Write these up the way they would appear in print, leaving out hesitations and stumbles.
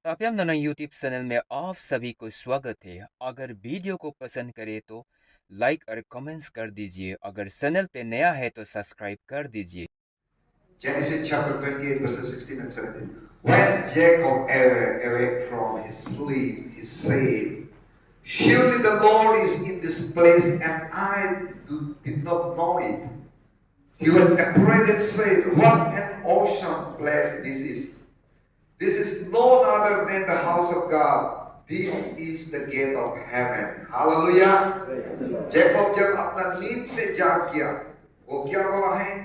तापियम नाना YouTube channel में आप सभी को स्वागत है। अगर वीडियो को पसंद करे तो लाइक और कमेंट्स कर दीजिए। अगर चैनल पे नया है तो सब्सक्राइब कर दीजिए। Genesis chapter 28, verses 16 and 17. When Jacob awake from his sleep, he said, surely the Lord is in this place, and did not know it. He was afraid and said, what an awesome place this is. This is none other than the house of God. This is the gate of heaven. Hallelujah. Jacob जब अपना नींद से जाग गया, वो क्या बोला है?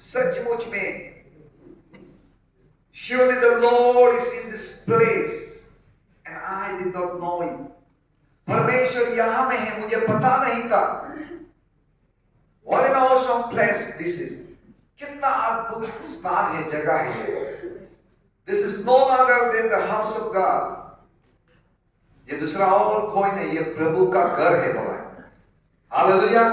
सचमुच में surely the Lord is in this place and I did not know it. परमेश्वर यहाँ में है, मुझे पता नहीं था. What an awesome place this is. कितना अद्भुत स्थान है, जगह है. This is none other than the house of God. ये दूसरा और कोई नहीं, ये प्रभु का घर है बोला है. हालेलुया.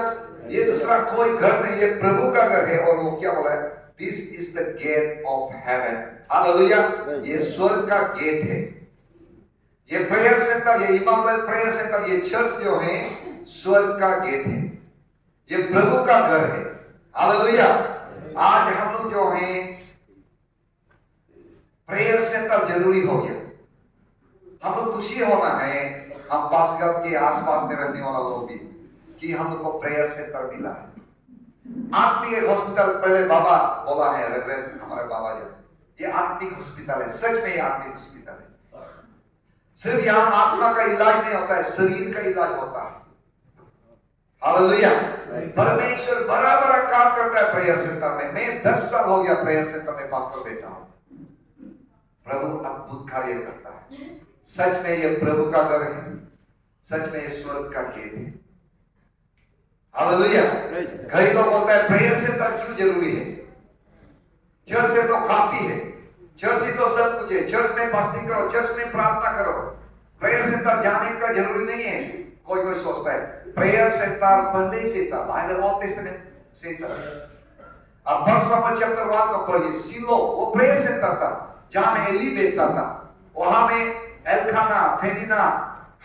ये दूसरा कोई घर नहीं, ये प्रभु का घर है. और वो क्या बोला है? This is the gate of heaven. Hallelujah. ये स्वर्ग का गेट है. ये प्रेयर सेंटर, ये इमानुएल प्रेयर सेंटर, ये चर्च जो है स्वर्ग का गेट है. ये प्रभु का घर है. हालेलुया. आज हम लोग जो है प्रेयर सेंटर जरूरी हो गया. हम लोग खुशी होना है, हम पासगल के आसपास में रहने वाला लोग भी, कि हम लोग को प्रेयर सेंटर मिला है. आत्मिक हॉस्पिटल पहले बाबा बोला है, रेवरेंड हमारे बाबा जो, ये आत्मिक हॉस्पिटल है. सच में ये आत्मिक हॉस्पिटल है. सिर्फ यहाँ आत्मा का इलाज नहीं होता है, शरीर का इलाज होता है. हालेलुया. परमेश्वर बड़ा बड़ा काम करता है प्रेयर सेंटर में. मैं 10 साल हो गया प्रेयर सेंटर में पास्टर बैठा हूं. प्रभु अद्भुत कार्य करता है. सच में ये प्रभु का घर है. सच में ये स्वर्ग का गेट है. हालेलुया. कई लोग बोलते हैं प्रेयर सेंटर क्यों जरूरी है? चर्च से तो काफी है, चर्च ही तो सब कुछ है. चर्च में फास्टिंग करो, चर्च में प्रार्थना करो, प्रेयर सेंटर जाने का जरूरी नहीं है. कोई कोई सोचता है प्रेयर सेंटर पहले से था, बाइबल ओल्ड टेस्टामेंट से था. अब फर्स्ट समझ चैप्टर 1 को पढ़िए. सीलो वो प्रेयर सेंटर था जहां में एली बैठता था. वहां में एलखाना, फेनिना,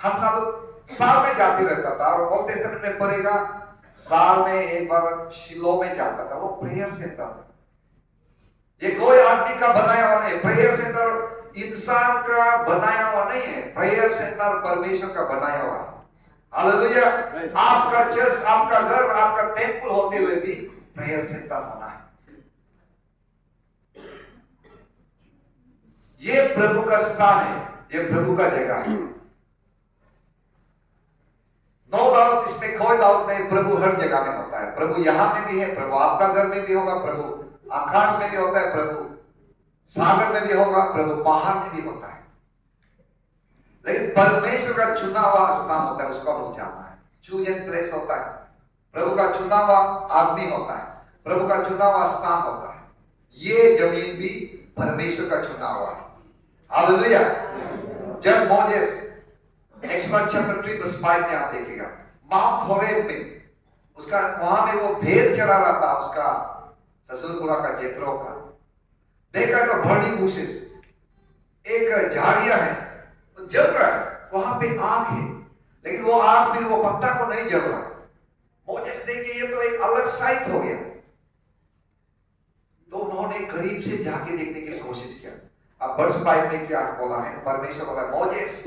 हन्ना लोग साल में जाते रहता था. और ओल्ड टेस्टामेंट में पढ़ेगा साल में एक बार शिलो में जाता था. वो प्रेयर सेंटर था. ये कोई आदमी का बनाया हुआ नहीं. प्रेयर सेंटर इंसान का बनाया हुआ नहीं है. प्रेयर सेंटर परमेश्वर का बनाया हुआ है. हालेलुया. आपका चर्च, आपका घर, आपका टेंपल होते हुए भी प्रेयर सेंटर होना है. ये प्रभु का स्थान है, ये प्रभु का जगह है. नो डाउट, इसमें कोई डाउट नहीं. प्रभु हर जगह में होता है. प्रभु यहां में भी है, प्रभु आपका घर में भी होगा, प्रभु आकाश में भी होता है, प्रभु सागर में भी होगा, प्रभु पहाड़ में भी होता है. लेकिन परमेश्वर का चुना हुआ स्थान होता है, उसको हम जानना है. चूजन प्लेस होता है. प्रभु का चुना हुआ आदमी होता है, प्रभु का चुना हुआ स्थान होता है. ये जमीन भी परमेश्वर का चुना हुआ है. हालेलुया. जब मोजेस एक्सोडस चैप्टर 3 वर्स 5 में आप देखिएगा, माउंट होरेब में उसका वहां में वो भेड़ चरा रहा था, उसका ससुरपुरा का जेत्रो का. देखा तो बर्निंग बुशेस, एक झाड़ियां है, तो जल रहा है. वहां पे आग है, लेकिन वो आग भी वो पत्ता को नहीं जल रहा. मोजेस देखे ये तो एक अलग साइट हो गया. तो उन्होंने करीब से जाके देखने की कोशिश किया. अब वर्ष 5 में क्या बोला है? परमेश्वर बोला मोजेस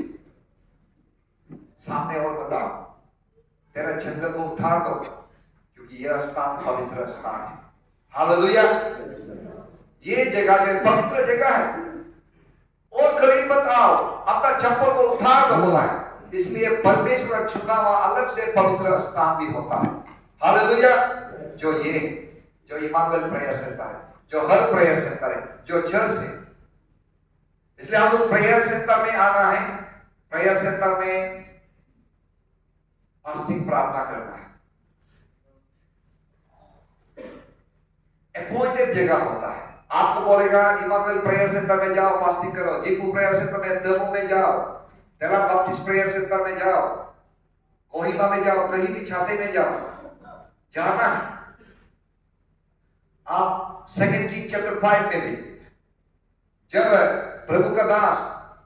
सामने और बताओ, तेरा जंगल को उठार दो, क्योंकि यह स्थान पवित्र स्थान है. हालेलुया. ये जगह जो पवित्र जगह है, और करीब मत आओ, अपना चप्पल को उठार दो बोला है. इसलिए परमेश्वर का चुना हुआ अलग से पवित्र स्थान भी होता है. हालेलुया. जो इमानुएल प्रेयर सेंटर है, जो हर प्रेयर सेंटर है, जो चर्च है. इसलिए हम लोग प्रेयर सेंटर में आना है. प्रेयर सेंटर में फास्टिंग प्रार्थना करना है. अपॉइंटेड जगह होता है. आपको बोलेगा इमानुएल प्रेयर सेंटर में जाओ, फास्टिंग करो. जीपू प्रेयर सेंटर में, दमू में जाओ, तेला बाप्टिस्ट प्रेयर सेंटर में जाओ, कोहिमा में जाओ, कहीं भी छाते में जाओ, जाना है. आप 2 किंग चैप्टर 5 में भी जब प्रभु का दास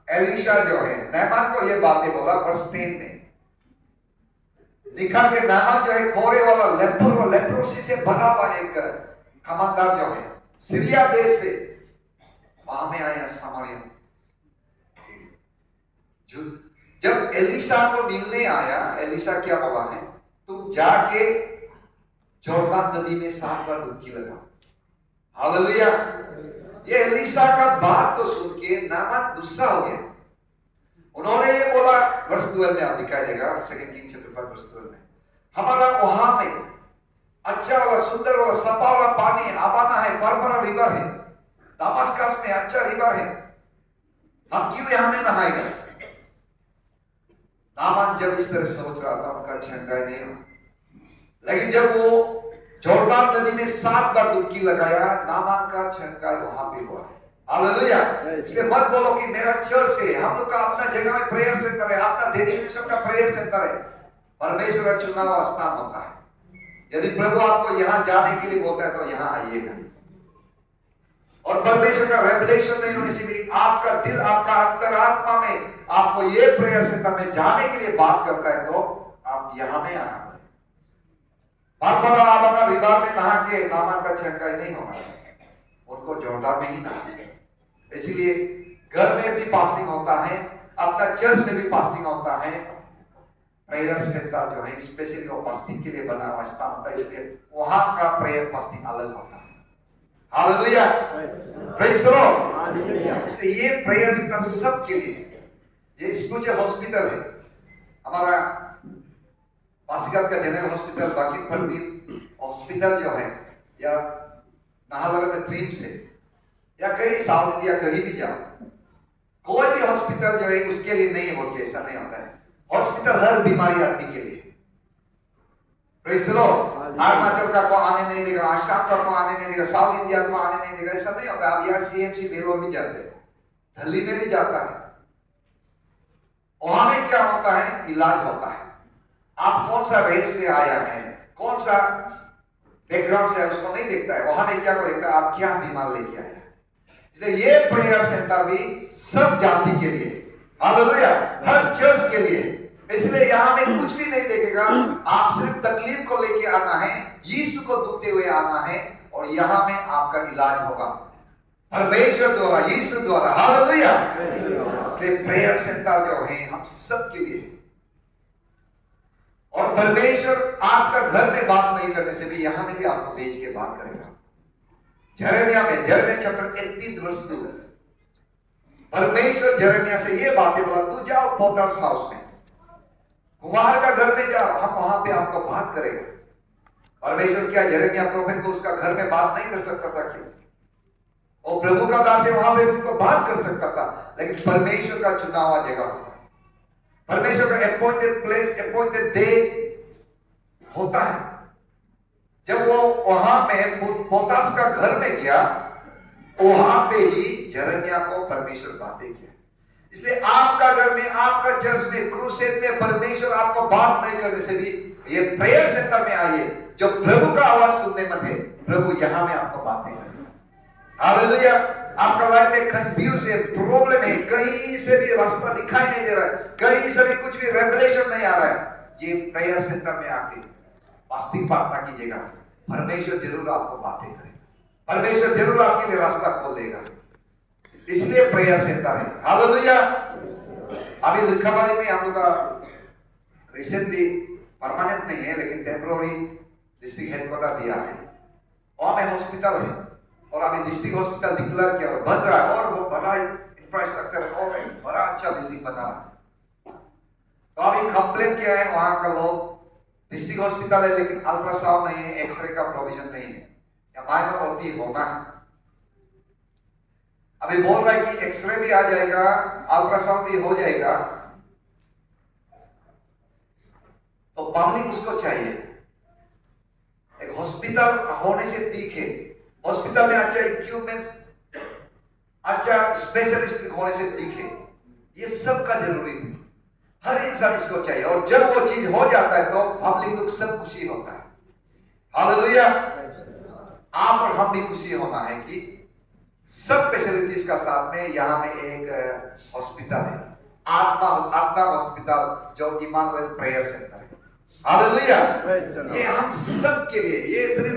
एलिशा जो है नैमान को ये बातें बोला वर्ष 3 में, लिखा कि नैमान जो है खोरे वाला लेप्रोसी से भरा हुआ एक कमांडर जो है सीरिया देश से वहां में आया सामरिया। जब एलिशा को मिलने आया, एलिशा क्या बोला है, तुम जाके जॉर्डन नदी में 7 बार डुबकी लगाओ। हालेलुया। ये एलिशा का बात को सुन के नामान गुस्सा हो गया। उन्होंने ये बोला, वर्ष 12 में आप दिखाई देगा, सेकंड किंग चैप्टर 5 वर्ष 12 में, हमारा वहां में अच्छा वाला सुंदर वाला सफा वाला पानी आवाना है, बड़ा रिवर है, दमास्कस में अच्छा रिवर है, हम क्यों यहां में नहाएगा। नामान जब इस तरह सोच रहा था, उनका छंगाई नहीं हुआ, लेकिन जब वो जॉर्डन नदी में 7 बार डुबकी लगाया, नामान का छंगाई वहां पे हुआ। हालेलुया। इसलिए मत बोलो कि मेरा चर्च है, हम लोग का अपना जगह में प्रेयर सेंटर है, अपना डेडिकेशन का प्रेयर सेंटर है। परमेश्वर का चुना हुआ स्थान होता है। यदि प्रभु आपको यहां जाने के लिए बोलता है तो यहां आइएगा। और परमेश्वर का रेवलेशन नहीं होने से भी आपका दिल, आपका अंतरात्मा में आपको ये प्रेयर सेंटर में जाने के लिए बात करता है तो आप यहां में आना पड़े। बार-बार आवाना रिवर में नहा के नामान का छंगाई नहीं होगा, उनको जॉर्डन में ही नहाना। इसलिए घर में भी फास्टिंग होता है, अपना चर्च में भी फास्टिंग होता है। प्रेयर सेंटर जो है स्पेशली वो फास्टिंग के लिए बना हुआ स्थान होता है, इसलिए वहां का प्रेयर फास्टिंग अलग होता है। Hallelujah, praise the Lord. इसलिए ये प्रेयर सेंटर सबके लिए, ये स्पिरिचुअल हॉस्पिटल है। हमारा पासीघाट का जनरल हॉस्पिटल, बाकी प्रदीप हॉस्पिटल जो है, या नाहरलगुन में ट्रिम्स है, या कहीं साउथ इंडिया कहीं भी जाओ, कोई भी हॉस्पिटल जो है उसके लिए नहीं बोल के ऐसा नहीं होता है। हॉस्पिटल हर बीमारी आदमी के लिए। Praise the Lord. अरुणाचल का को आने नहीं देगा, आसाम का को आने नहीं देगा, साउथ इंडिया को आने नहीं देगा, ऐसा नहीं होता। आप यहाँ सीएमसी बेलोर भी जाते हैं, दिल्ली में भी जाता है, वहां में क्या होता है, इलाज होता है। आप कौन सा रेस से आया है, कौन सा बैकग्राउंड से है, उसको नहीं देखता है। वहां में क्या को देखता है, आप क्या बीमार लेके आया है। इसलिए ये प्रेयर सेंटर भी सब जाति के लिए, हालेलुया, हर चर्च के लिए। इसलिए यहां में कुछ भी नहीं देखेगा, आप सिर्फ तकलीफ को लेके आना है, यीशु को दुखते हुए आना है, और यहां में आपका इलाज होगा परमेश्वर द्वारा, यीशु द्वारा। हालेलुया। इसलिए प्रेयर सेंटर जो है हम सब के लिए। और परमेश्वर आपका घर में बात नहीं करने से भी यहां में भी आपको भेज के बात करेगा। यिर्मयाह चैप्टर 31 वर्ष 2, परमेश्वर यिर्मयाह से ये बातें बोला, तू जाओ पोटर्स हाउस में, कुम्हार का घर में जाओ, हम वहां पे आपको बात करेंगे। परमेश्वर क्या यिर्मयाह प्रोफेट को उसका घर में बात नहीं कर सकता था क्यों? और प्रभु का दास है, वहां पे भी उनको बात कर सकता था, लेकिन परमेश्वर का चुना हुआ जगह होता है, परमेश्वर का अपॉइंटेड प्लेस, अपॉइंटेड डे होता है। जब वो वहां में पोतास का घर में गया, वहां पे ही यिर्मयाह को परमेश्वर बातें किया। इसलिए आपका घर में, आपका चर्च में, क्रूसेड में परमेश्वर आपको बात नहीं करने से भी ये प्रेयर सेंटर में आइए। जो प्रभु का आवाज सुनने में है, प्रभु यहां में आपको बातें करेगा। हालेलुया। आपका लाइफ में कंफ्यूज है, प्रॉब्लम है, कहीं से भी रास्ता दिखाई नहीं दे रहा है, कहीं से भी कुछ भी रेवलेशन नहीं आ रहा है, ये प्रेयर सेंटर में आके फास्टिंग प्रार्थना कीजिएगा, परमेश्वर जरूर आपको बातें करेगा, परमेश्वर जरूर आपके लिए रास्ता खोल देगा। इसलिए प्रेयर सेंटर है। हालेलुया। अभी लिखावाली में हम लोग का रिसेंटली परमानेंट नहीं है, लेकिन टेम्पोररी डिस्ट्रिक्ट हेडक्वार्टर दिया है, वहां में हॉस्पिटल है, और अभी डिस्ट्रिक्ट हॉस्पिटल डिक्लेयर किया और बन रहा है, और वो बड़ा इंफ्रास्ट्रक्चर और बड़ा अच्छा बिल्डिंग बना रहा है। तो अभी कंप्लेन किया है वहां का लोग, डिस्ट्रिक्ट हॉस्पिटल है लेकिन अल्ट्रासाउंड नहीं है, एक्सरे का प्रोविजन नहीं है, या माइनर होती होगा। अभी बोल रहा है कि एक्सरे भी आ जाएगा, अल्ट्रासाउंड भी हो जाएगा, तो पब्लिक उसको चाहिए। एक हॉस्पिटल होने से ठीक है, हॉस्पिटल में अच्छा इक्विपमेंट्स, अच्छा स्पेशलिस्ट होने से ठीक है, ये सब का जरूरी है, हर इंसान इसको चाहिए। और जब वो चीज हो जाता है तो पब्लिक लोग सब खुशी होता है। हालेलुया। आप और हम भी खुशी होना है कि सब फैसिलिटीज का साथ में यहाँ में एक हॉस्पिटल है, आत्मा हॉस्पिटल, जो इमानुएल प्रेयर सेंटर है। हालेलुया। ये हम सब के लिए, ये सिर्फ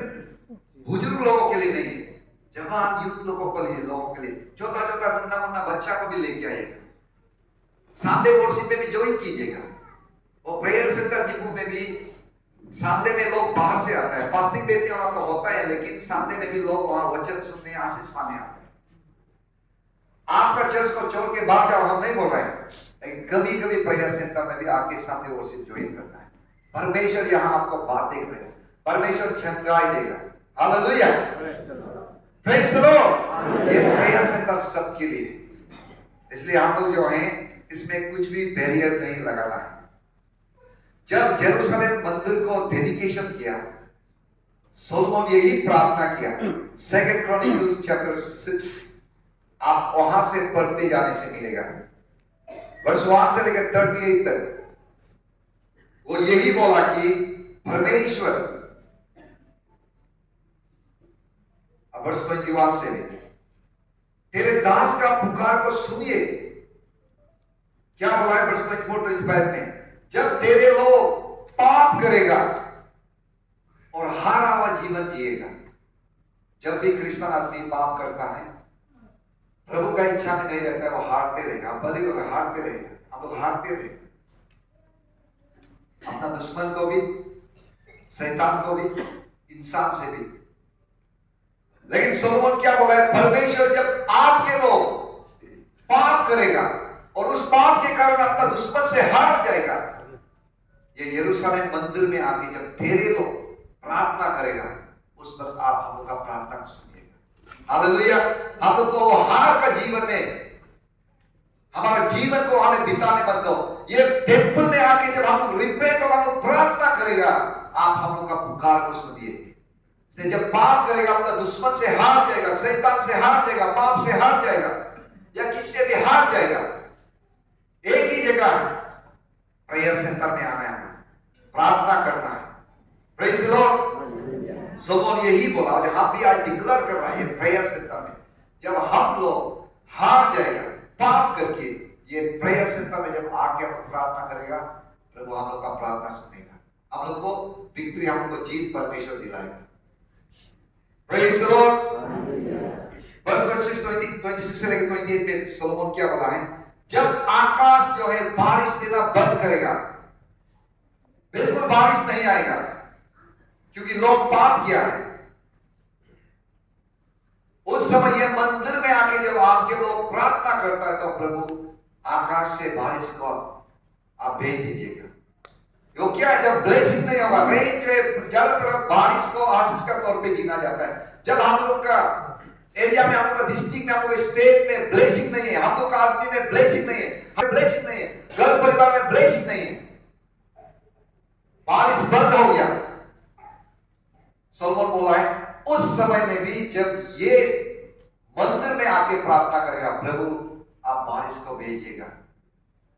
बुजुर्ग लोगों के लिए नहीं है, जवान यूथ लोगों के लिए, छोटा छोटा नन्ना मुन्ना बच्चा को भी लेके आइएगा। संडे वर्शिप में भी ज्वाइन कीजिएगा। और प्रेयर सेंटर जिम्मू में भी संडे में लोग बाहर से आता है, फास्टिंग देते हैं तो होता है, लेकिन संडे में भी लोग वहां वचन सुनने, आशीष पाने आते हैं। आपका चर्च को छोड़ के बाहर जाओ, हम नहीं बोल रहे हैं, लेकिन कभी कभी प्रेयर सेंटर में भी आके संडे वर्शिप ज्वाइन करना है। परमेश्वर यहाँ आपको बातें करेगा, परमेश्वर चंगाई देगा। Hallelujah, praise the Lord. ये प्रेयर सेंटर सबके लिए, इसलिए हम लोग जो हैं इसमें कुछ भी बैरियर नहीं लगाना है। जब जेरूशलेम मंदिर को डेडिकेशन किया, सोलोमन यही प्रार्थना किया। 2 क्रॉनिकल्स चैप्टर 6 आप वहां से पढ़ते जाने से मिलेगा, वर्ष 1 से लेकर 38 तक। वो यही बोला कि परमेश्वर, वर्ष 21 से तेरे दास का पुकार को सुनिए। क्या बोला है वर्ष 24-25 में? जब तेरे लोग पाप करेगा और हारा हुआ जीवन जिएगा। जब भी क्रिश्चियन आदमी पाप करता है, प्रभु का इच्छा में नहीं रहता है, वो हारते रहेगा। भले लोग हारते रहेगा, हम लोग हारते रहेगा, अपना दुश्मन को भी, शैतान को भी, इंसान से भी। लेकिन सोलोमन क्या बोला है? परमेश्वर जब आपके लोग पाप करेगा और उस पाप के कारण अपना दुश्मन से हार जाएगा, ये यरूशलेम मंदिर में आके जब तेरे लोग प्रार्थना करेगा, उस वक्त आप हम लोग का प्रार्थना सुनिएगा। हालेलुया। हम लोग को हार का जीवन में, हमारा जीवन को हमें बिताने मत दो। ये टेंपल में आके जब हम लोग रिपेंट और हम लोग प्रार्थना करेगा, आप हम लोग का पुकार को सुनिए। जब पाप करेगा, अपना दुश्मन से हार जाएगा, शैतान से हार जाएगा, पाप से हार जाएगा, या किससे भी हार जाएगा। एक ही जगह है, प्रेयर सेंटर में आना है, प्रार्थना करना है। Praise the Lord. सोलोमन यही बोला, और हम भी आज डिक्लेयर कर रहे हैं प्रेयर सेंटर में, जब हम लोग हार जाएगा पाप करके, ये प्रेयर सेंटर में जब आके हम प्रार्थना करेगा, प्रभु हम लोग का प्रार्थना सुनेगा, हम लोग को विक्ट्री, हम लोग को जीत परमेश्वर दिलाएगा। Praise the Lord. वर्ष 26 से लेकर 28 में सोलोमन क्या बोला है? जब आकाश जो है बारिश देना बंद करेगा, बिल्कुल बारिश नहीं आएगा, क्योंकि लोग पाप किया है, उस समय ये मंदिर में आके जब आपके लोग प्रार्थना करता है, तो प्रभु आकाश से बारिश को आप भेज दीजिएगा। वो क्या है? जब ब्लेसिंग नहीं होगा, रेन जो है, ज्यादातर बारिश को आशीष का तौर पे गिना जाता है। जब हम लोग का एरिया में, हम लोग का डिस्ट्रिक्ट में, हम लोग स्टेट में ब्लेसिंग नहीं है, हम लोग का आदमी में ब्लेसिंग नहीं है, हमें ब्लेसिंग नहीं है, घर परिवार में ब्लेसिंग नहीं है, बारिश बंद हो गया। सोलोमन बोला है उस समय में भी जब ये मंदिर में आके प्रार्थना करेगा, प्रभु आप बारिश को भेजिएगा।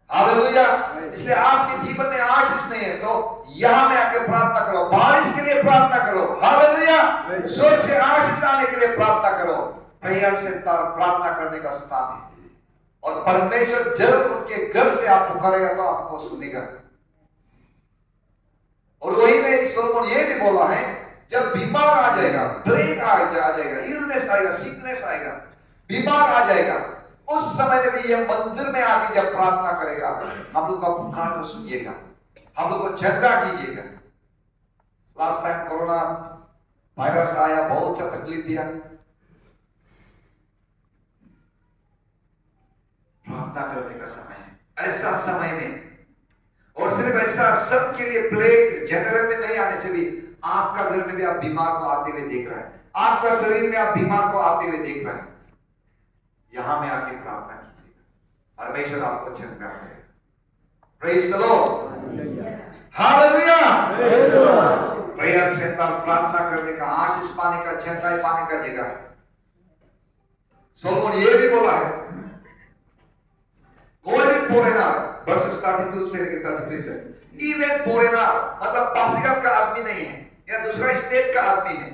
हालेलुया। इसलिए आपके जीवन में आशीष नहीं है, तो यहां में आके प्रार्थना करो, बारिश के लिए प्रार्थना करो। हालेलुया। स्वर्ग से आशीष आने के लिए प्रार्थना करो। प्रेयर सेंटर प्रार्थना करने का स्थान है, और परमेश्वर जरूर उनके घर से आप पुकारेगा तो आपको सुनेगा। और वही में सोलोमन ये भी बोला है, जब बीमार आ जाएगा, प्लेग आ जाएगा, इलनेस आएगा, सिकनेस आएगा, बीमार आ जाएगा, उस समय में भी ये मंदिर में आके जब प्रार्थना करेगा, हम लोग का पुकार को सुनिएगा, हम लोग को चंगा कीजिएगा। लास्ट टाइम कोरोना वायरस आया, बहुत सा तकलीफ दिया, प्रार्थना करने का समय है, ऐसा समय में। और सिर्फ ऐसा सबके लिए प्लेग जनरल में नहीं आने से भी, आपका घर में भी आप बीमार को आते हुए देख रहे हैं, आपका शरीर में आप बीमार को आते हुए देख रहे हैं, यहां में आके प्रार्थना कीजिएगा, परमेश्वर आपको चंगा करेगा। Praise the Lord. Hallelujah. Prayer centre प्रार्थना करने का, आशीष पाने का, चंगाई पाने का जगह है। सोलोमन ये भी बोला है, कोई भी फोरेनर, वर्ष 32 से लेकर 33 तक, इवन फोरेनर मतलब पासीघाट का आदमी नहीं है या दूसरा स्टेट का आदमी है,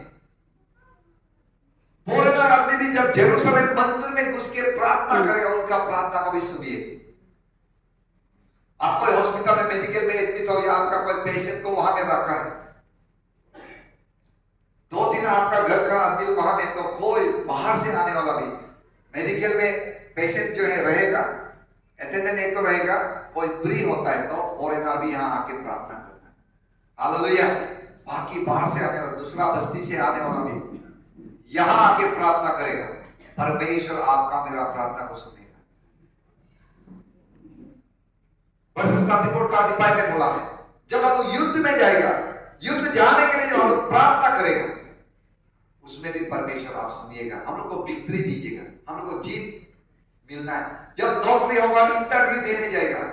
फॉरेनर आदमी भी जब जेरूसलम मंदिर में घुस के प्रार्थना करेगा, उनका प्रार्थना को भी सुनिए। आप कोई हॉस्पिटल में मेडिकल में एडमिट हो या आपका कोई पेशेंट को वहां में रखा है, 2 दिन आपका घर का आदमी वहां में, तो कोई बाहर से आने वाला भी मेडिकल में पेशेंट जो है रहेगा, अटेंडेंट एक तो रहेगा, कोई फ्री होता है तो फॉरेनर भी यहाँ आके प्रार्थना करता है। हालेलुया। बाकी बाहर से आने वाला, दूसरा बस्ती से आने वाला भी यहाँ आके प्रार्थना करेगा, परमेश्वर आपका मेरा प्रार्थना को सुनेगा। वर्ष 34-35 में बोला है, जब हम युद्ध में जाएगा, युद्ध जाने के लिए हम लोग प्रार्थना करेगा, उसमें भी परमेश्वर आप सुनिएगा, हम लोग को विक्ट्री दीजिएगा, हम लोग को जीत मिलना है। जब नौकरी होगा, इंटरव्यू देने जाएगा,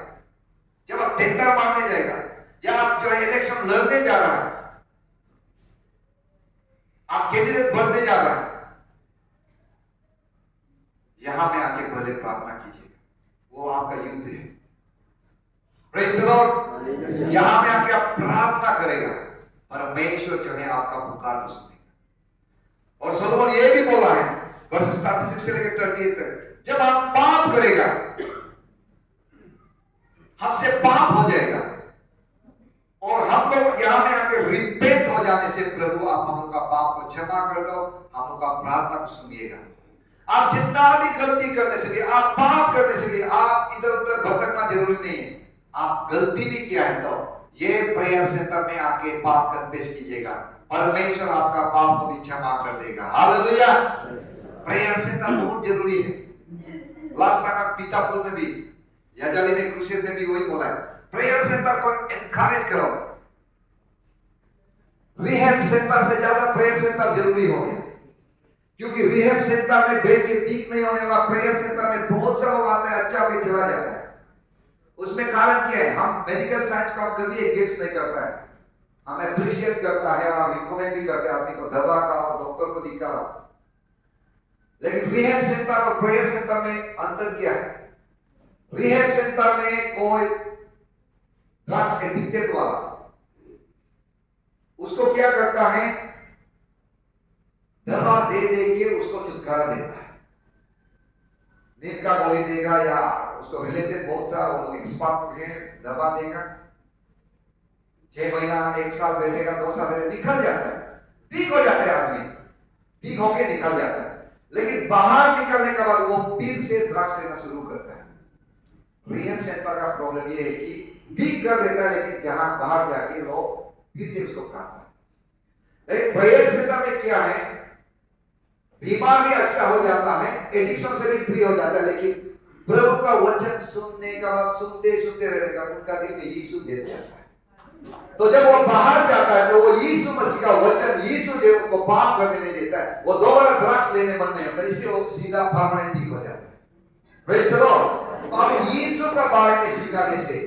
जब आप टेंडर मारने जाएगा, या आप जो है इलेक्शन लड़ने जा रहा है, आप कैंडिडेट बनने जा रहा है, यहां में आके पहले प्रार्थना कीजिएगा, वो आपका युद्ध है। Praise the Lord. यहां में आके आप प्रार्थना करेगा, परमेश्वर जो है आपका पुकार को सुनेगा। और सोलोमन ये भी बोला है, वर्ष 36 से लेकर 38 तक, जब हम पाप करेगा, हमसे पाप हो जाएगा, और हम लोग यहां में आके रिपेंट हो जाने से, प्रभु आप हम लोग का पाप को क्षमा कर दो, हम लोग का प्रार्थना को सुनिएगा। आप जितना भी गलती करने से भी, आप पाप करने से भी, आप इधर उधर भटकना जरूरी नहीं है। आप गलती भी किया है तो ये प्रेयर सेंटर में आके पाप कन्फेस कीजिएगा, परमेश्वर आपका पाप को भी क्षमा कर देगा। हालेलुया। प्रेयर सेंटर बहुत जरूरी है। लास्ट टाइम पीतापुर में भी, याजाली में, क्रूसेड में भी वही बोला है, प्रेयर सेंटर को एनकरेज करो। रिहैब सेंटर से ज्यादा प्रेयर सेंटर जरूरी हो गया, क्योंकि रिहैब सेंटर में बेड के ठीक नहीं होने वाला, प्रेयर सेंटर में बहुत से लोग आते हैं, अच्छा होकर चला जाता है। उसमें कारण क्या है? हम मेडिकल साइंस को हम कभी एग्जिस्ट नहीं करता है, हम एप्रिशिएट करता है और रिकमेंड भी करते हैं आदमी को दवा का और डॉक्टर को दिखाओ। लेकिन रिहैब सेंटर और प्रेयर सेंटर में अंतर क्या है? रिहैब सेंटर में कोई ड्रग्स एडिक्टेड वाला उसको क्या करता है, दवा दे दे के उसको छुटकारा देता है, नींद का गोली देगा या उसको रिलेटेड बहुत सारा वो एक्सपर्ट है, दवा देगा, 6 महीना 1 साल बैठेगा, 2 साल बैठेगा, निकल जाता है, ठीक हो जाता है आदमी, ठीक होके निकल जाता है। लेकिन बाहर निकलने के बाद वो फिर से ड्रग्स लेना शुरू करता है। रिहैब सेंटर का प्रॉब्लम ये है कि ठीक कर देता है, लेकिन जहां बाहर जाके लोग फिर से उसको खाता है। लेकिन प्रेयर सेंटर में क्या है, बीमार भी अच्छा हो जाता है, एडिक्शन से भी फ्री हो जाता है, लेकिन प्रभु का वचन सुनने का बाद सुनते सुनते रहेगा, उनका दिल में यीशु देख जाता है। तो जब वो बाहर जाता है तो वो यीशु मसीह का वचन, यीशु जो उनको पाप करने नहीं देता है, वो दोबारा ड्रग्स लेने मन नहीं होता, इसलिए वो सीधा परमानेंट ठीक हो जाता है। Praise the Lord. और यीशु का बारे में सिखाने से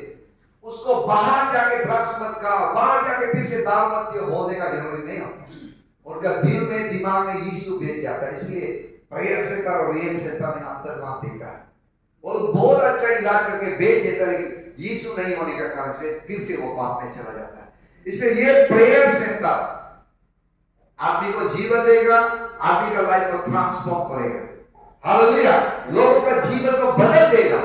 उसको बाहर जाके ड्रग्स मत खाओ, बाहर जाके फिर से दारू मत पियो बोलने का जरूरी नहीं होता। उनका दिल में, दिमाग में यीशु भेज जाता है। इसलिए प्रेयर सेंटर और रिहैब सेंटर में अंतर वहां देखा है। वो बहुत अच्छा इलाज करके भेज देता है, लेकिन यीशु नहीं होने के कारण से फिर से वो पाप में चला जाता है। इसलिए ये प्रेयर सेंटर आदमी को जीवन देगा, आदमी का लाइफ को ट्रांसफॉर्म करेगा। हालेलुया। लोगों का जीवन को बदल देगा।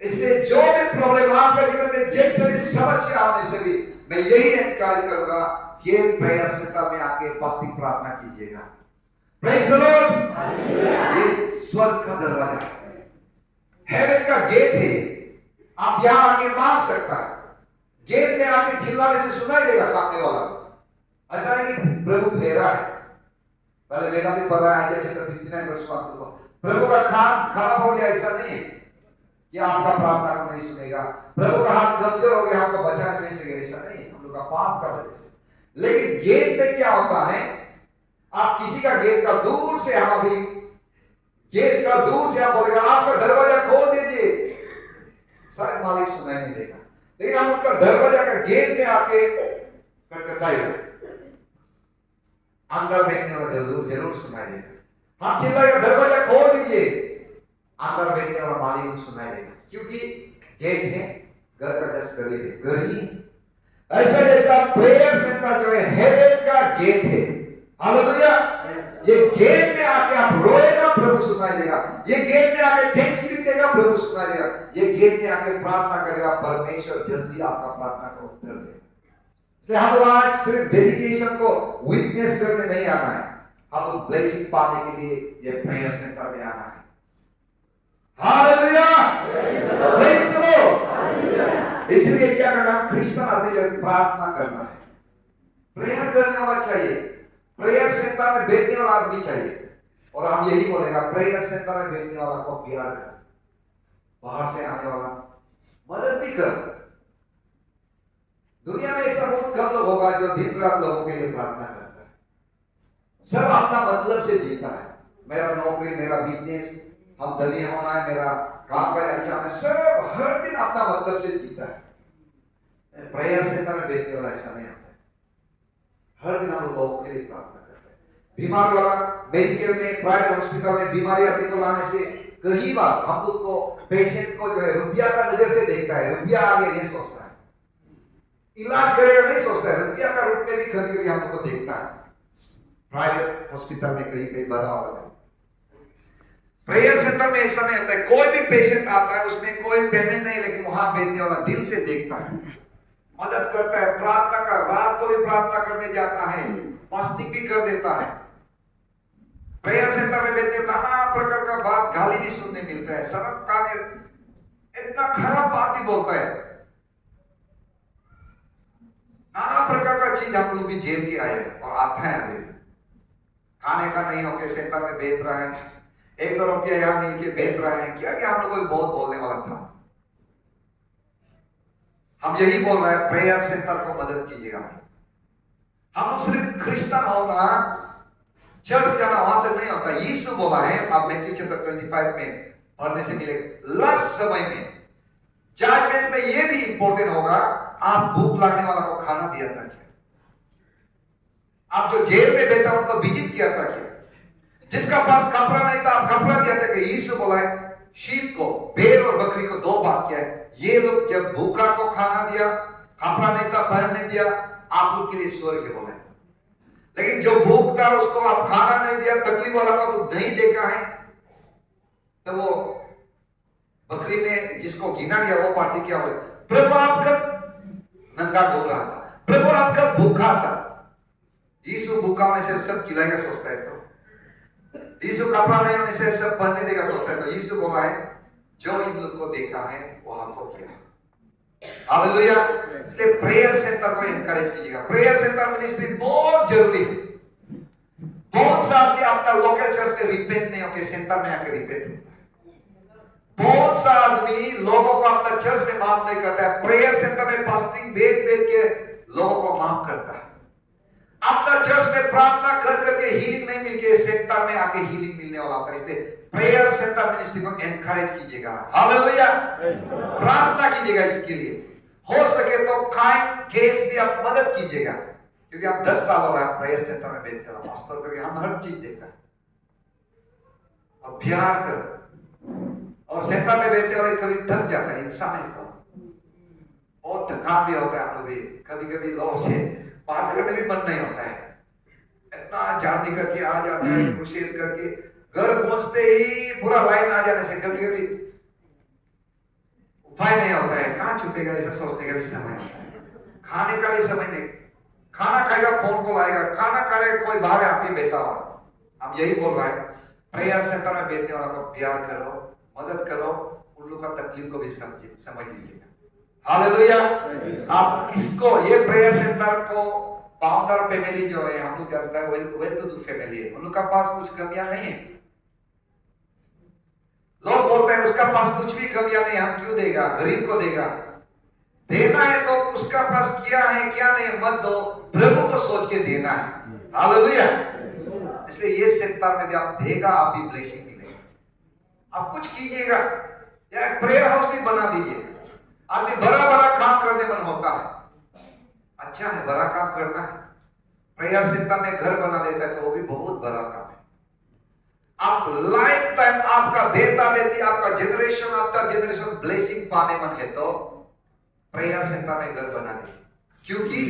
इसलिए जो भी प्रॉब्लम आपका जीवन में, जैसे भी समस्या होने से भी, मैं यही एनकरेज करूंगा, ये प्रेयर सेंटर में आके फास्टिंग प्रार्थना कीजिएगा। Praise the Lord. ये स्वर्ग का दरवाजा है, हेवन का गेट है। आप यहां आके मांग सकता है, गेट में आके चिल्लाने से सुनाई देगा सामने वाला। ऐसा नहीं कि प्रभु फेरा है, पहले मेरा भी पढ़ा है जैसे 59 वर्ष बाद प्रभु का खान खराब हो गया, ऐसा नहीं है कि आपका प्रार्थना को नहीं सुनेगा, प्रभु का हाथ कमजोर हो गया, आपको बचा नहीं सके, ऐसा नहीं, हम लोग का पाप का वजह से। लेकिन गेट में क्या होता है, आप किसी का गेट का दूर से, हम अभी गेट का दूर से आप बोलेगा आपका दरवाजा खोल दीजिए, शायद मालिक सुनाई नहीं देगा। लेकिन हम उनका दरवाजा का गेट में आके खटखटाएगा, अंदर बैठने वाला जरूर सुनाई देगा। हम चिल्लाएगा दरवाजा खोल दीजिए, अंदर बैठने वाला मालिक सुनाई देगा, क्योंकि गेट है, घर का जस्ट करीब है, घर ही है। ऐसा जैसा प्रेयर सेंटर जो है हेवन का गेट है। हालेलुया। ये गेट में प्रभु सुनाई देगा। ये गेट में आके थैंक्सगिविंग देगा, प्रभु सुनाई देगा। ये गेट में आके प्रार्थना करेगा, परमेश्वर जल्दी आपका प्रार्थना का उत्तर देगा। इसलिए हम लोग आज सिर्फ डेडिकेशन को विटनेस करने नहीं आना है, हम लोग ब्लेसिंग पाने के लिए ये प्रेयर सेंटर में आना है। Hallelujah, praise the Lord. इसलिए क्या करना, क्रिश्चियन आदमी प्रार्थना करना है, प्रेयर करने वाला चाहिए, प्रेयर सेंटर में बैठने वाला आदमी चाहिए। और हम यही बोलेगा, प्रेयर सेंटर में बैठने वाला को प्यार कर, बाहर से आने वाला मदद भी कर। दुनिया में ऐसा बहुत कम लोग होगा जो दिन रात लोगों के लिए प्रार्थना करता है। सब अपना मतलब से जीता है, मेरा नौकरी, मेरा बिजनेस, हम धनी होना है, मेरा काम का अच्छा है, सब हर दिन अपना मतलब से जीता है। प्रेयर सेंटर में बैठने वाला ऐसा नहीं होता है। हर दिन हम लोगों के लिए प्रार्थना करते हैं। बीमार वाला मेडिकल में, प्राइवेट हॉस्पिटल में बीमारी अपने को लाने से कई बार हम लोग को, पेशेंट को जो है रुपया का नजर से देखता है, रुपया आ गया ये सोचता है, इलाज करेगा नहीं सोचता है, रुपया का रूप में भी कभी कभी हम लोग को देखता है। प्राइवेट हॉस्पिटल में कहीं कहीं बड़ा होगा। प्रेयर सेंटर में ऐसा नहीं होता है, कोई भी पेशेंट आता है उसमें कोई पेमेंट नहीं, लेकिन वहां बैठने वाला दिल से देखता है, मदद करता है, प्रार्थना का, रात को भी प्रार्थना करने जाता है, फास्टिंग भी कर देता है। प्रेयर सेंटर में बैठते नाना प्रकार का बात, गाली भी सुनने मिलता है, शर्म का इतना खराब बात भी बोलता है, नाना प्रकार का चीज हम लोग भी झेल के आए और आता है। अभी खाने का नहीं होके सेंटर में बैठ रहा है, 1-2 रुपया यहाँ मिल के बैठ रहा है, क्या क्या हम लोग को बहुत बोलने वाला था। हम यही बोल रहे हैं, प्रेयर सेंटर को मदद कीजिएगा। हम लोग सिर्फ क्रिश्चियन होना, चर्च जाना वहां तक नहीं होता। यीशु बोला है, अब मैथ्यू चैप्टर 25 में पढ़ने से मिले, लास्ट समय में जजमेंट में ये भी इंपॉर्टेंट होगा, आप भूख लगने वाला को खाना दिया था क्या? आप जो जेल में बैठा उनको विजिट किया था क्या? जिसका पास कपड़ा नहीं था आप कपड़ा दिया था कि? यीशु बोला है, शीप को, भेड़ और बकरी को 2 भाग किया है। ये लोग जब भूखा को खाना दिया, कपड़ा नहीं था पहनने दिया, आप लोग के लिए स्वर्ग बोला है। लेकिन जो भूख था उसको आप खाना नहीं दिया, तकलीफ वाला को नहीं देखा है, तो वो बकरी ने जिसको गिना गया वो पार्टी क्या बोले, प्रभु आपका नंगा घूम रहा था, प्रभु आपका भूखा था। यीशु भूखा होने से सब खिलाएगा सोचता है, तो यीशु कपड़ा नहीं होने से सब पहनने देगा सोचता है। तो यीशु बोला है, जो इन लोग को देखा है वो हमको किया। हालेलुया। इसलिए प्रेयर सेंटर को एनकरेज कीजिएगा। प्रेयर सेंटर मिनिस्ट्री बहुत जरूरी है। बहुत सा आदमी अपना लोकल चर्च में रिपेंट नहीं होकर सेंटर में आकर रिपेंट होता है। बहुत सा आदमी लोगों को अपना चर्च में माफ नहीं करता है, प्रेयर सेंटर में फास्टिंग बैठ के लोगों को माफ करता है। अपना चर्च में प्रार्थना कर करके हीलिंग नहीं मिलके सेंटर में आके हीलिंग मिलने वाला होता है। इसलिए प्रेयर सेंटर मिनिस्ट्री को एनकरेज कीजिएगा। हालेलुया। प्रार्थना कीजिएगा इसके लिए, हो सके तो काइंड केस भी आप मदद कीजिएगा, क्योंकि आप 10 साल हो रहा है प्रेयर सेंटर में बैठते हो, वास्तव करके हम हर चीज देखा है। और प्यार करो, और सेंटर में बैठते हुए कभी थक जाता है इंसान है, तो बहुत थकान भी होता है। हम लोग भी कभी कभी लोगों से बात करने भी मन नहीं होता है, इतना झाड़ निकल के आ जाता है, क्रूसेड करके घर पहुंचते ही पूरा लाइन आ जाने से कभी कभी उपाय नहीं होता है, कहाँ छूटेगा ऐसा सोचने का भी समय होता है, खाने का भी समय नहीं। खाना खाएगा फोन कॉल आएगा, खाना खा रहे कोई बाहर आपके बैठा हो। हम यही बोल रहे हैं, प्रेयर सेंटर में बैठने वाला को प्यार करो, मदद करो, उन लोग का तकलीफ को भी समझ लीजिएगा। हालेलुया। आप इसको, ये प्रेयर सेंटर को फाउंडर फैमिली जो है, हम लोग जानते हैं वेल टू डू फैमिली है, उन लोग का पास कुछ कमियां नहीं है। लोग बोलते हैं उसका पास कुछ भी कमियां नहीं, हम क्यों देगा, गरीब को देगा। देना है तो उसका पास क्या है क्या नहीं मत दो, प्रभु को सोच के देना है। हालेलुया। इसलिए ये सेंटर में भी आप देगा, आप भी ब्लेसिंग मिलेगा। आप कुछ कीजिएगा, या एक प्रेयर हाउस भी बना दीजिए। आदमी बड़ा बड़ा काम करने मन होता है, अच्छा है बड़ा काम करना है, प्रेयर सेंटर में घर बना देता है तो वो भी बहुत बड़ा काम है। आप लाइफ टाइम आपका बेटा बेटी, आपका जनरेशन ब्लेसिंग पाने मन है तो प्रेयर सेंटर में घर बना दे, क्योंकि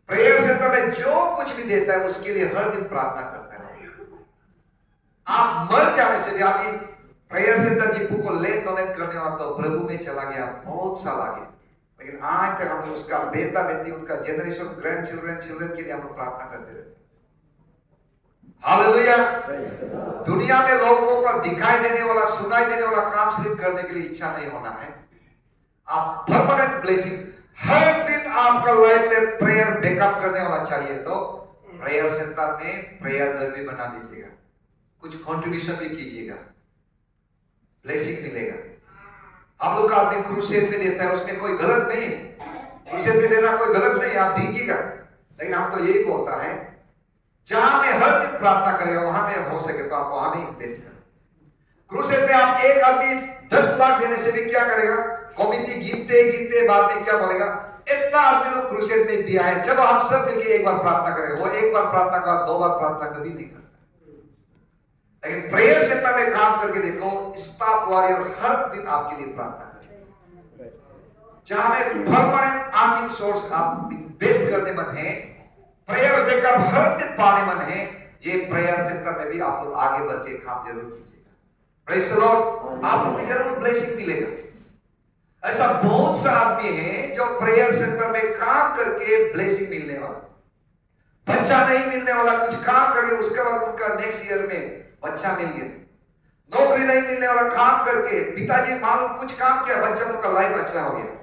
प्रेयर सेंटर में जो कुछ भी देता है उसके लिए हर दिन प्रार्थना करता है। आप मर जाने से भी आपकी प्रेयर सेंटर जीपू को ले डोनेट करने वाला तो प्रभु में चला गया बहुत साल आगे, लेकिन आज तक हम उसका बेटा बेटी उनका जनरेशन ग्रैंड चिल्ड्रन चिल्ड्रन के लिए हम प्रार्थना करते रहते हैं। हालेलुया। दुनिया में लोगों को दिखाई देने वाला सुनाई देने वाला काम सिर्फ करने के लिए इच्छा नहीं होना है। आप परमानेंट ब्लेसिंग हर दिन आपका लाइफ में प्रेयर बैकअप करने वाला चाहिए तो प्रेयर सेंटर में प्रेयर घर भी बना दीजिएगा, कुछ कंट्रीब्यूशन भी कीजिएगा, ब्लेसिंग मिलेगा। आप लोग का आदमी क्रूसेड में देता है, उसमें कोई गलत नहीं है, क्रूसेड में देना कोई गलत नहीं, आप दीजिएगा। लेकिन हमको यही बोलता है जहां में हर दिन प्रार्थना करेगा वहां में हो सके तो आप वहां में इन्वेस्ट करें। क्रूसेड में आप एक आदमी 10 लाख देने से भी क्या करेगा, कमिटी गिनते गिनते बाद में क्या बोलेगा, इतना आदमी लोग क्रूसेड में दिया है, चलो हम सब मिलकर एक बार प्रार्थना करें। वो एक बार प्रार्थना का 2 बार प्रार्थना कभी नहीं करता। लेकिन प्रेयर सेंटर में काम करके देखो, स्टाफ वॉरियर हर दिन आपके लिए प्रार्थना करें। जहां में परमानेंट अर्निंग सोर्स आप इन्वेस्ट करने मन है, प्रेयर बैकअप हर दिन पाने मन है, ये प्रेयर सेंटर में भी आप लोग आगे बढ़ के काम जरूर कीजिएगा। Praise the Lord. आप लोग जरूर ब्लेसिंग मिलेगा। ऐसा बहुत सा आदमी है जो प्रेयर सेंटर में काम करके ब्लेसिंग मिलने वाला, बच्चा नहीं मिलने वाला, कुछ काम करके उसके बाद उनका नेक्स्ट ईयर में बच्चा मिल गया, नौकरी नहीं मिलने वाला, काम करके पिताजी मालूम कुछ काम किया, बच्चा उनका लाइफ अच्छा हो गया।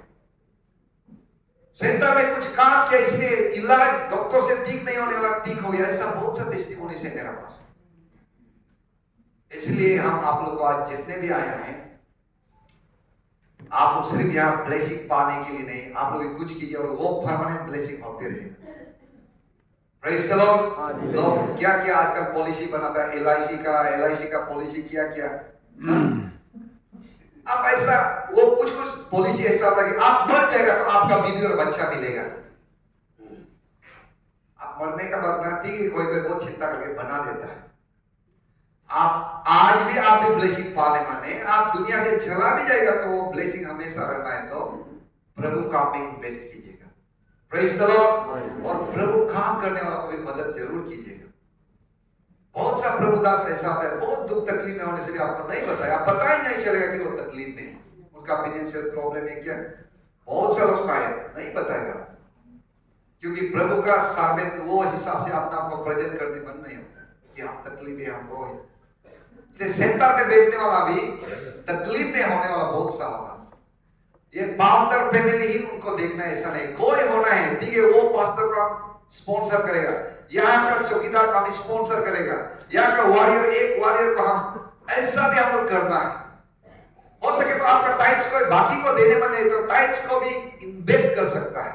सेंटर में कुछ काम किया, इसलिए इलाज डॉक्टर से ठीक नहीं होने वाला ठीक हो गया। ऐसा बहुत सा टेस्टिमोनी से मेरा पास। इसलिए हम आप लोग को आज जितने भी आए हैं, आप लोग सिर्फ यहाँ ब्लेसिंग पाने के लिए नहीं, आप लोग कुछ कीजिए और वो परमानेंट ब्लेसिंग होते रहेगा। Praise the Lord. लोग क्या क्या आजकल पॉलिसी बनाता है, एलआईसी का पॉलिसी क्या क्या, अब ऐसा वो कुछ पॉलिसी ऐसा होता है कि आप मर जाएगा तो आपका बीवी और बच्चा मिलेगा। आप मरने का बाद में ठीक है, कोई बहुत चिंता करके बना देता है। आप आज भी आप भी ब्लेसिंग पाने माने, आप दुनिया से चला भी जाएगा तो वो ब्लेसिंग हमेशा रहना है, तो प्रभु काम में इन्वेस्ट कीजिएगा। Praise the Lord. और प्रभु काम करने वालों को भी मदद जरूर कीजिएगा। बहुत सा प्रभुदास ऐसा होता है, बहुत दुख तकलीफ में होने से भी आपको नहीं बताया, आप पता ही नहीं चलेगा कि वो तकलीफ में है, उनका फाइनेंशियल प्रॉब्लम है क्या, बहुत सा लोग शायद नहीं बताएगा, क्योंकि प्रभु का सामने वो हिसाब से अपना आपको प्रेजेंट करने मन नहीं होता कि हम तकलीफ है, हमको है। इसलिए सेंटर में बैठने वाला भी तकलीफ में होने वाला बहुत सा होगा। ये फाउंडर फैमिली ही उनको देखना है ऐसा नहीं, कोई होना है ठीक है, वो पास्टर का स्पॉन्सर करेगा, यहाँ का चौकीदार का हम स्पॉन्सर करेगा, यहाँ का वॉरियर एक वॉरियर को हम ऐसा भी हम लोग करना है। हो सके तो आपका टाइट्स को बाकी को देने में नहीं तो टाइट्स को भी इन्वेस्ट कर सकता है।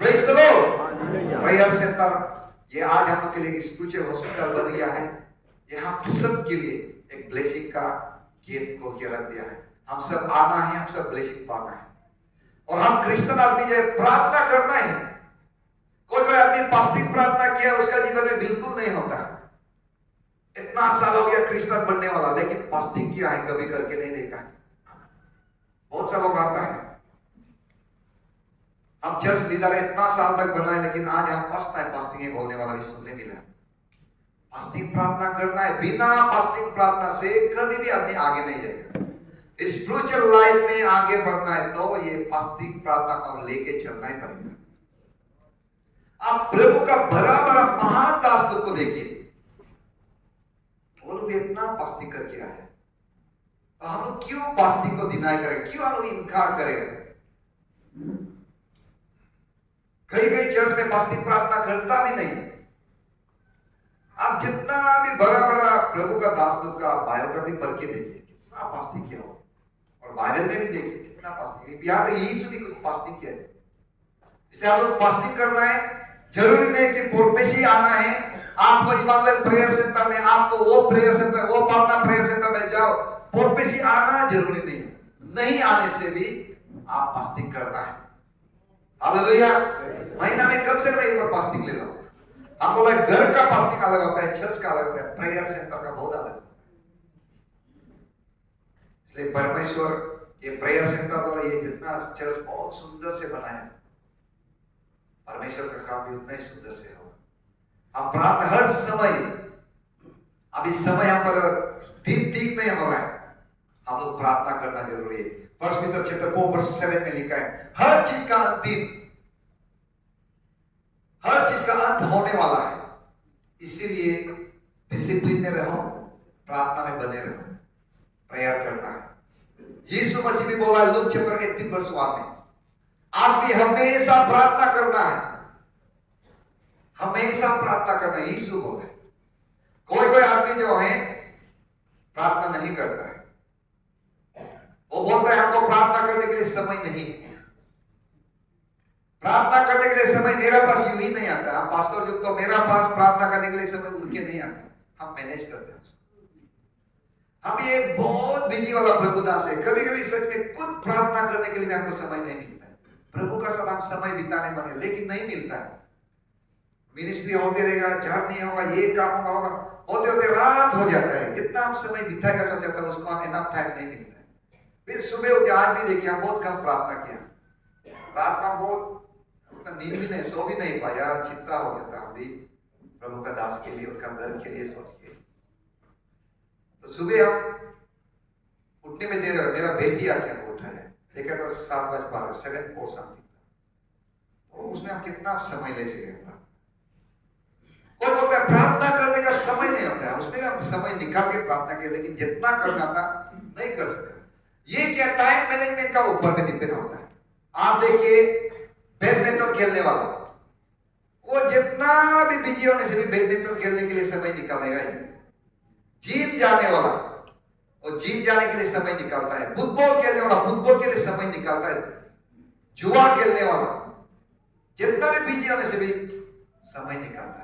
Praise the Lord. Prayer centre ये आज हम लोग के लिए स्पिरिचुअल हॉस्पिटल बन गया है। यहाँ सब के लिए एक ब्लेसिंग का गेट खोल के रख दिया है। हम सब आना है, हम सब ब्लेसिंग पाना है, और हम क्रिश्चियन आदमी जो प्रार्थना करना है। कोई आदमी फास्टिंग प्रार्थना किया उसका जीवन में बिल्कुल नहीं होता। इतना साल हो गया क्रिश्चियन बनने वाला, लेकिन फास्टिंग किया है कभी करके नहीं देखा है। बहुत सा लोग आता है, हम चर्च लीडर इतना साल तक बना है, लेकिन आज हम फर्स्ट टाइम फास्टिंग है बोलने वाला भी सुनने मिला। फास्टिंग प्रार्थना करना है, बिना फास्टिंग प्रार्थना से कभी भी आदमी आगे नहीं जाएगा। स्पिरिचुअल लाइफ में आगे बढ़ना है तो ये फास्टिंग प्रार्थना को लेके चलना ही पड़ेगा। आप प्रभु का बड़ा बड़ा महान दास को देखिए, वो लोग इतना फास्टिंग करके आए, तो हम लोग क्यों फास्टिंग को डिनाई करें, क्यों हम लोग इनकार करें। कई कई चर्च में फास्टिंग प्रार्थना करता भी नहीं। आप जितना भी बड़ा बड़ा प्रभु का दास लोग का बायोग्राफी पढ़ के देखिए, कितना फास्टिंग किया हो, और बाइबल में भी देखिए कितना फास्टिंग किया। यहाँ यीशु भी कुछ फास्टिंग किया है। इसलिए आप लोग फास्टिंग करना है, जरूरी नहीं कि प्रोफेसी आना है आपको इमानुएल प्रेयर सेंटर में, आपको वो प्रेयर सेंटर वो पालना प्रेयर सेंटर में जाओ, प्रोफेसी आना जरूरी नहीं। नहीं आने से भी आप फास्टिंग करना है। हालेलुया। महीना में कम से कम एक बार फास्टिंग ले लो। हम बोला घर का फास्टिंग अलग होता है, चर्च का अलग होता है, प्रेयर सेंटर का बहुत अलग। इसलिए परमेश्वर ये प्रेयर सेंटर और ये जितना चर्च बहुत सुंदर से बना है, परमेश्वर का काम भी उतना ही सुंदर से हो। हम प्रार्थना हर समय अभी समय हम पर दिन ठीक नहीं हो रहा है, हम लोग प्रार्थना करना जरूरी है। फर्स्ट पीटर चैप्टर 4 वर्स 7 में लिखा है, हर चीज का अंत होने वाला है, इसीलिए डिसिप्लिन में रहो, प्रार्थना में बने रहो, प्रेयर करना है। यीशु मसीह भी बोला लूक चैप्टर 18 वर्स 1 में, आप भी हमेशा प्रार्थना करना है, हमेशा प्रार्थना करना है। यीशु बोला। कोई आदमी जो है प्रार्थना नहीं करता है, वो बोलता है हमको प्रार्थना करने के लिए समय नहीं है, प्रार्थना करने के लिए समय मेरा पास यूं ही नहीं आता। हम पास्टर जो तो मेरा पास प्रार्थना करने के लिए समय उनके नहीं आता, हम मैनेज करते हैं उसको। हम ये बहुत बिजी वाला प्रभुदास है, कभी कभी सच में खुद प्रार्थना करने के लिए हमको समय नहीं मिलता है। प्रभु का साथ हम समय बिताने बने, लेकिन नहीं मिलता है। मिनिस्ट्री होते रहेगा, झाड़ नहीं होगा, ये काम होगा, होते होते रात हो जाता है। जितना हम समय बिताएगा सोचा था उसको हम इनफ टाइम नहीं मिलता है। फिर सुबह उठ आज भी देखिए हम बहुत कम प्रार्थना किया, रात का बहुत नींद भी नहीं, सो भी नहीं पाया, चिंता हो जाता हम भी प्रभु का दास के लिए, उनका घर के लिए सोच के। तो सुबह हम उठने में देर है, मेरा बेटी आके हमको उठाया, देखा तो 7:12 7:04 समथिंग, तो उसमें हम कितना समय ले सके। कोई बोलता है प्रार्थना करने का समय नहीं होता है, उसमें हम समय निकाल के प्रार्थना किया, लेकिन जितना करना था नहीं कर सका। ये क्या टाइम मैनेजमेंट का ऊपर में डिपेंड होता है। आप देखिए बैडमिंटन खेलने वाला, वो जितना भी बिजी होने से भी बैडमिंटन खेलने के लिए समय निकालेगा। जिम जाने वाला वो जिम जाने के लिए समय निकालता है, फुटबॉल खेलने वाला फुटबॉल के लिए समय निकालता है, जुआ खेलने वाला जितना भी बिजी होने से भी समय निकालता है।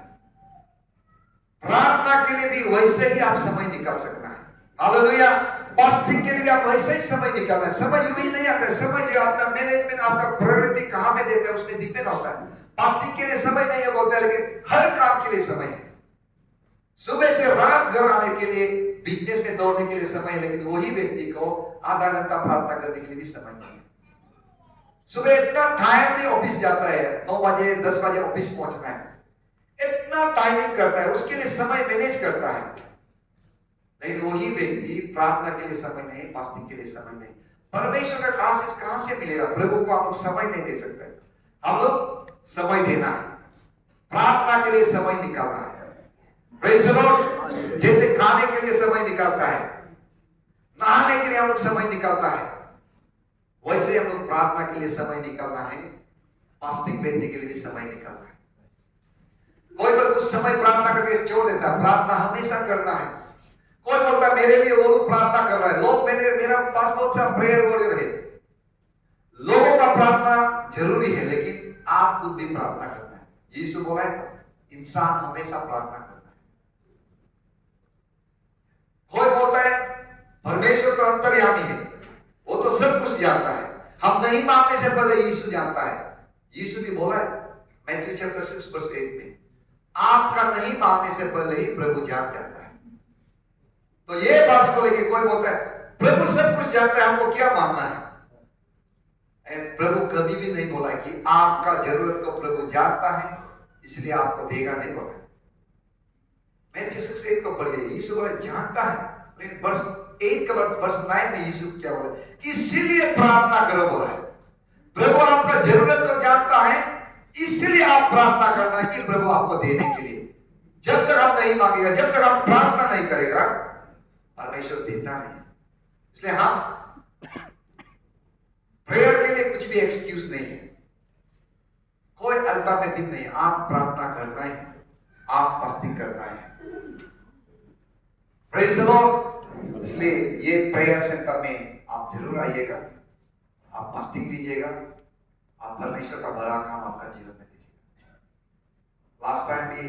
प्रार्थना के लिए भी वैसे ही आप समय निकाल सकना है। हालेलुया। फास्टिंग के लिए आप वैसे ही समय निकालना है। समय यूं ही नहीं आता है, समय जो आपका मैनेजमेंट, आपका प्रायोरिटी कहां पे देते हैं उसमें डिपेंड होता है। फास्टिंग के लिए समय नहीं है बोलते हैं, लेकिन हर काम के लिए समय है। सुबह से रात घर आने के लिए, बिजनेस में दौड़ने के लिए समय है, लेकिन वही व्यक्ति को आधा घंटा प्रार्थना करने के लिए भी समय नहीं है। सुबह इतना टाइमली ऑफिस जाता है, 9 बजे 10 बजे ऑफिस पहुंचना है, इतना टाइमिंग करता है, उसके लिए समय मैनेज करता है, लेकिन वही व्यक्ति प्रार्थना के लिए समय नहीं, फास्टिंग के लिए समय नहीं। परमेश्वर का आशीष कहां से मिलेगा? प्रभु को आप लोग समय नहीं दे सकते। हम लोग समय देना, प्रार्थना के लिए समय निकालना है। Praise the Lord. जैसे खाने के लिए समय निकालता है, नहाने के लिए हम लोग समय निकालता है, वैसे हम लोग प्रार्थना के लिए समय निकालना है, फास्टिंग बैठने के लिए भी समय निकालना है। कोई कुछ समय प्रार्थना करके छोड़ देता है, प्रार्थना हमेशा करना है। कोई बोलता मेरे लिए वो लोग प्रार्थना कर रहा है, लोग मेरा पास बहुत सा प्रेयर वॉरियर है। लोगों का प्रार्थना जरूरी है, लेकिन आप खुद भी प्रार्थना करना है। यीशु बोला है इंसान हमेशा प्रार्थना करना है। कोई बोलता है परमेश्वर तो अंतर्यामी है, वो तो सब कुछ जानता है, हम नहीं मांगने से पहले यीशु जानता है। यीशु भी बोला है मैथ्यू चैप्टर 6 वर्स 8 में, आपका नहीं मांगने से पहले ही प्रभु जान जाता है। तो ये बात को लेके कोई बोलता है प्रभु सब कुछ जानता है, हमको क्या मांगना है? प्रभु कभी भी नहीं बोला कि आपका जरूरत को प्रभु जानता है इसलिए आपको देगा, नहीं बोला। मैथ्यू 6:8 को पढ़िए, यीशु बोला जानता है, लेकिन वर्स 8 के बाद वर्स 9 में यीशु क्या बोला? इसीलिए प्रार्थना करो बोला है। प्रभु आपका जरूरत को जानता है, इसलिए आप प्रार्थना करना है कि प्रभु आपको देने के लिए। जब तक हम नहीं मांगेगा, जब तक हम प्रार्थना नहीं करेगा, परमेश्वर देता नहीं। इसलिए हम प्रेयर के लिए कुछ भी एक्सक्यूज नहीं है, कोई अल्टरनेटिव नहीं है। आप प्रार्थना करना है, आप फास्टिंग करना है। Praise the Lord. इसलिए ये प्रेयर सेंटर में आप जरूर आइएगा, आप फास्टिंग लीजिएगा, आप परमेश्वर का बड़ा काम आपका जीवन में देखिएगा। लास्ट टाइम भी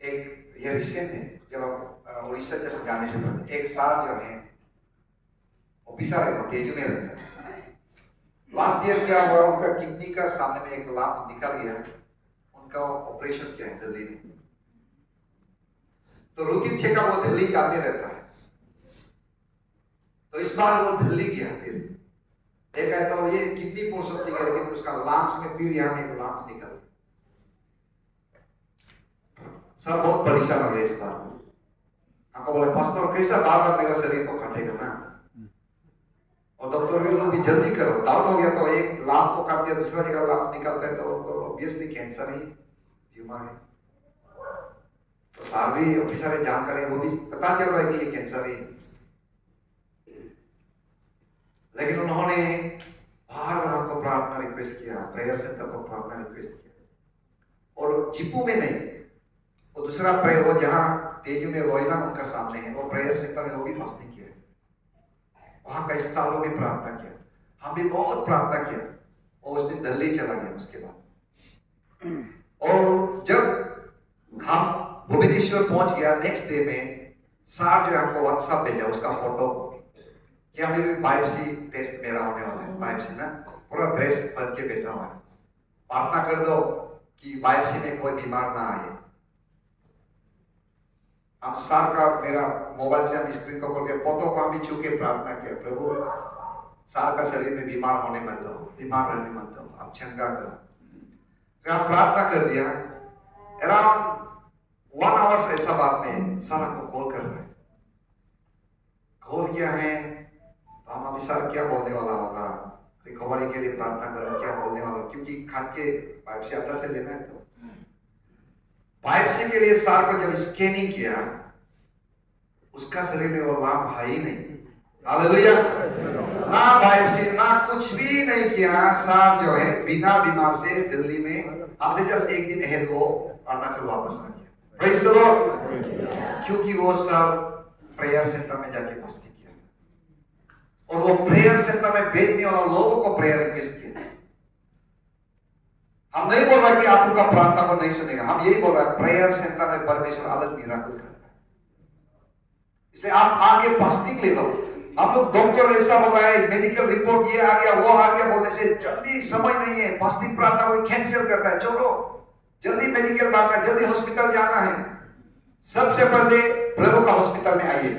एक ये रिसेंट है, जब आप उड़ीसा जैसे जाने से पहले एक साल जो है ऑफिसर है, वो तेजू में रहता है। लास्ट ईयर क्या हुआ, उनका किडनी का सामने में एक लाभ निकल गया, उनका ऑपरेशन किया है दिल्ली में। तो रूटीन चेकअप वो दिल्ली जाते रहता है, तो इस बार वो दिल्ली गया, फिर देखा है तो ये किडनी पोर्शन निकल, लेकिन उसका लंग्स में फिर यहाँ में एक लाभ निकल। सर बहुत परेशान हो गए इस बार। हमको बोले पास्टर कैसा बार बार मेरा शरीर को काटेगा ना, और डॉक्टर भी लोग भी जल्दी करो, डाउन हो गया तो एक लाभ को काट दिया, दूसरा जगह लाभ निकलता है तो ऑब्वियसली कैंसर ही ट्यूमर है। तो सारी ऑफिसर जानकारी वो भी पता चल रहा है कि ये कैंसर है, लेकिन उन्होंने बार बार हमको प्रार्थना रिक्वेस्ट किया, प्रेयर सेंटर को प्रार्थना रिक्वेस्ट किया। और चिपू में नहीं, वो दूसरा प्रेयर, वो जहाँ तेजू में रोयला उनका सामने है, वो प्रेयर सेंटर में वो भी फास्टिंग किया, वहां का स्थानों में प्रार्थना किया, हम भी बहुत प्रार्थना किया। और उस दिन दिल्ली चला गया उसके बाद। और जब हम भुवनेश्वर पहुंच गया, नेक्स्ट डे में सार जो हमको व्हाट्सएप भेजा उसका फोटो कि अभी बायोप्सी टेस्ट मेरा होने वाला है, बायोप्सी ना पूरा ड्रेस पहन के बैठा हुआ है, प्रार्थना कर दो कि बायोप्सी में कोई बीमार ना आए। हम सार का मेरा मोबाइल से हम स्क्रीन को खोल के फोटो को हम भी छू के प्रार्थना किया, प्रभु सार का शरीर में बीमार होने मत दो, बीमार रहने मत दो, आप चंगा करो। तो हम प्रार्थना कर दिया। अराउंड 1 आवर्स ऐसा बाद में सर हमको कॉल कर रहे हैं, कॉल किया है तो हम अभी सर क्या बोलने वाला होगा, रिकवरी के लिए प्रार्थना करो, क्या बोलने वाला, क्योंकि खान के बायोप्सी अंदर से लेना है। तो बायोप्सी के लिए सर को जब स्कैनिंग किया, उसका शरीर में वो लाभ है ही नहीं। हालेलुया। ना बायोप्सी ना कुछ भी नहीं किया, सर जो है बिना बीमार से दिल्ली में हमसे जस्ट एक दिन अहेड वो अरुणाचल वापस आ गया। Praise the Lord. क्योंकि वो सर प्रेयर सेंटर में जाके फास्टिंग किया, और वो प्रेयर सेंटर में बैठने वाले लोगों को प्रेयर रिक्वेस्ट किया। हम नहीं बोल रहे कि आप उनका प्रार्थना को नहीं सुनेगा, हम यही बोल रहे हैं प्रेयर सेंटर में परमेश्वर अलग मिराकल करता है, इसलिए आप आगे फास्टिंग ले लो। हम लोग डॉक्टर ऐसा बोल रहा है, मेडिकल रिपोर्ट ये आ गया वो आ गया बोलने से जल्दी समय नहीं है, फास्टिंग प्रार्थना को कैंसिल करता है। चलो जल्दी मेडिकल भागना, जल्दी हॉस्पिटल जाना है, सबसे पहले प्रभु का हॉस्पिटल में आइए,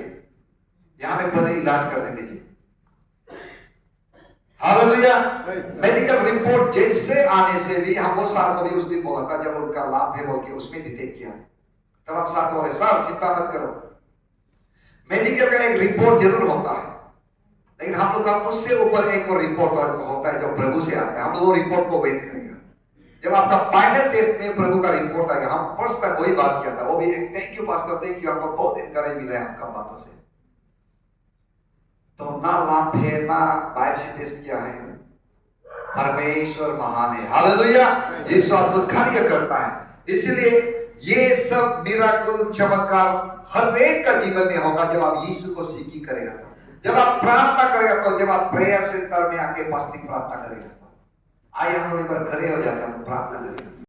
यहां में पहले इलाज करने दीजिए। हालेलुया। मेडिकल रिपोर्ट जैसे आने से भी हम वो सार को भी उस दिन बोला था जब उनका लाभ है बोल के उसमें डिटेक्ट किया, तब हम सार को बोले सर चिंता मत करो, मेडिकल का एक रिपोर्ट जरूर होता है, लेकिन हम लोग का उससे ऊपर एक और रिपोर्ट होता है जो प्रभु से आता है, हम लोग वो रिपोर्ट को वेट करेंगे। जब आपका फाइनल टेस्ट में प्रभु का रिपोर्ट आएगा, हम फर्स्ट तक वही बात किया था, वो भी एक thank you pastor, thank you, हमको बहुत एनकरेज मिला है आपका बातों से। तो ना लाभ है ना बायोप्सी टेस्ट किया है, परमेश्वर महान है। हालेलुया। यीशु अद्भुत कार्य करता है, इसलिए ये सब मिराकल चमत्कार हर एक का जीवन में होगा जब आप यीशु को सीखी करेगा, जब आप प्रार्थना करेगा, तो जब आप प्रेयर सेंटर में आके फास्टिंग प्रार्थना करेगा। आइए हम लोग एक बार खड़े हो जाते हैं, प्रार्थना करेंगे।